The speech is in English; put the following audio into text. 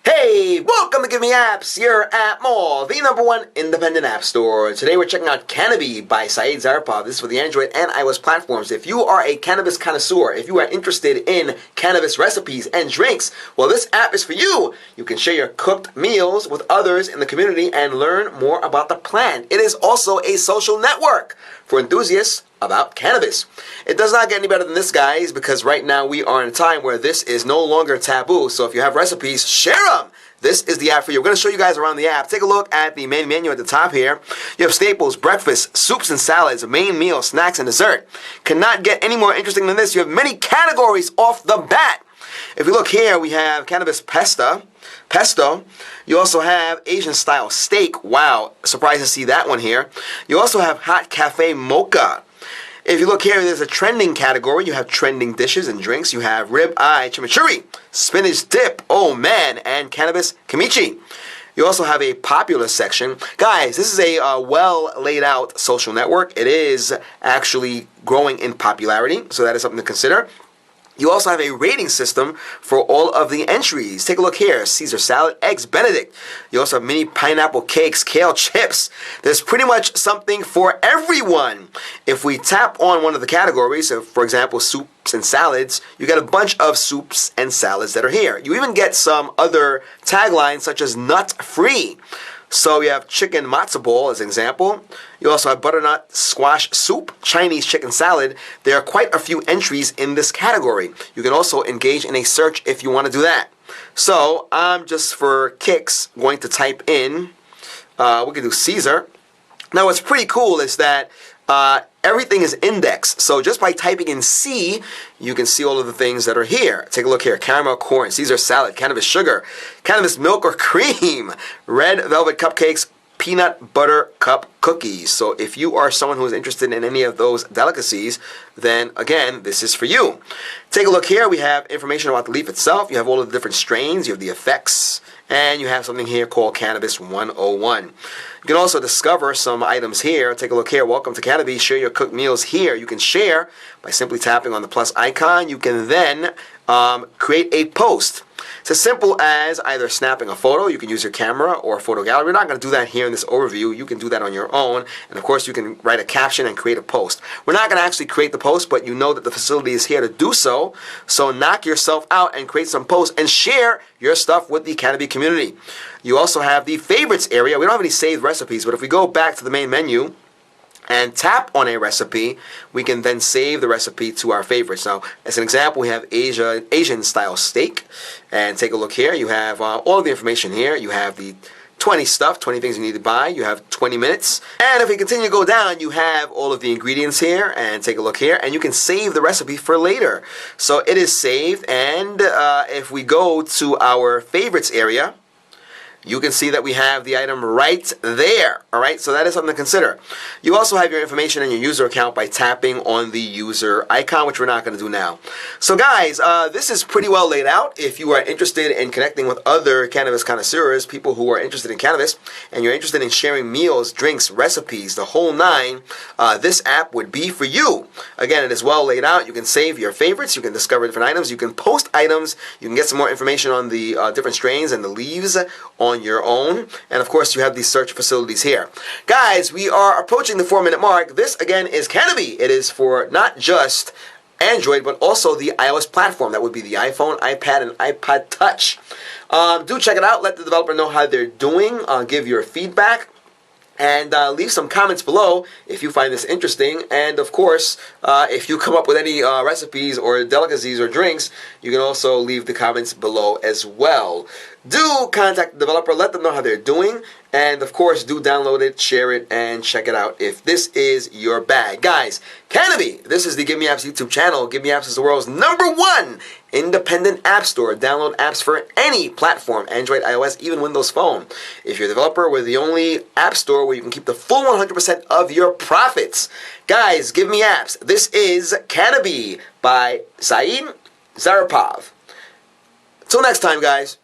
Hey, welcome to GiveMeApps, your app mall, the #1 independent app store. Today we're checking out Canabee by Saeed Zaripov. This is for the Android and iOS platforms. If you are a cannabis connoisseur, if you are interested in cannabis recipes and drinks, well, this app is for you. You can share your cooked meals with others in the community and learn more about the plant. It is also a social network for enthusiasts about cannabis. It does not get any better than this, guys, because right now we are in a time where this is no longer taboo. So if you have recipes, share them. This is the app for you. We're going to show you guys around the app. Take a look at the main menu at the top here. You have staples, breakfast, soups and salads, main meal, snacks, and dessert. Cannot get any more interesting than this. You have many categories off the bat. If you look here, we have cannabis pesto. You also have Asian style steak. Wow, surprised to see that one here. You also have hot cafe mocha. If you look here, there's a trending category. You have trending dishes and drinks. You have rib eye chimichurri, spinach dip, oh man, and cannabis kimchi. You also have a popular section. Guys, this is a well laid out social network. It is actually growing in popularity, so that is something to consider. You also have a rating system for all of the entries. Take a look here. Caesar salad, eggs Benedict. You also have mini pineapple cakes, kale chips. There's pretty much something for everyone. If we tap on one of the categories, so for example, soups and salads, you get a bunch of soups and salads that are here. You even get some other taglines such as nut-free. So you have chicken matzo ball as an example. You also have butternut squash soup, Chinese chicken salad. There are quite a few entries in this category. You can also engage in a search if you want to do that. So I'm just for kicks going to type in, we can do Caesar. Now what's pretty cool is that everything is indexed. So just by typing in C, you can see all of the things that are here. Take a look here. Caramel corn, Caesar salad, cannabis sugar, cannabis milk or cream, red velvet cupcakes, peanut butter cup cookies. So if you are someone who is interested in any of those delicacies, then again, this is for you. Take a look here. We have information about the leaf itself. You have all of the different strains. You have the effects. And you have something here called Cannabis 101. You can also discover some items here. Take a look here. Welcome to Canabee. Share your cooked meals here. You can share by simply tapping on the plus icon. You can then create a post. It's as simple as either snapping a photo. You can use your camera or a photo gallery. We're not going to do that here in this overview. You can do that on your own. And of course, you can write a caption and create a post. We're not going to actually create the post, but you know that the facility is here to do so. So knock yourself out and create some posts and share your stuff with the Canabee community. You also have the favorites area. We don't have any saved recipes, but if we go back to the main menu and tap on a recipe, we can then save the recipe to our favorites. Now, as an example, we have Asian style steak. And take a look here. You have all of the information here. You have the 20 things you need to buy. You have 20 minutes. And if we continue to go down, you have all of the ingredients here. And take a look here. And you can save the recipe for later. So it is saved. And if we go to our favorites area, you can see that we have the item right there. All right, so that is something to consider. You also have your information in your user account by tapping on the user icon, which we're not going to do now. So guys, this is pretty well laid out. If you are interested in connecting with other cannabis connoisseurs, people who are interested in cannabis, and you're interested in sharing meals, drinks, recipes, the whole nine, this app would be for you. Again, it is well laid out. You can save your favorites. You can discover different items. You can post items. You can get some more information on the different strains and the leaves on your own. And of course, you have these search facilities here. Guys, we are approaching the 4-minute mark. This again is Canabee. It is for not just Android, but also the iOS platform. That would be the iPhone, iPad, and iPod Touch. Do check it out. Let the developer know how they're doing. Give your feedback. And leave some comments below if you find this interesting. And of course, if you come up with any recipes or delicacies or drinks, you can also leave the comments below as well. Do contact the developer, let them know how they're doing, and of course, do download it, share it, and check it out if this is your bag. Guys, Canabee, this is the GiveMeApps YouTube channel. GiveMeApps is the world's #1 independent app store. Download apps for any platform, Android, iOS, even Windows Phone. If you're a developer, we're the only app store where you can keep the full 100% of your profits. Guys, GiveMeApps, this is Canabee by Saeed Zaripov. Till next time, guys.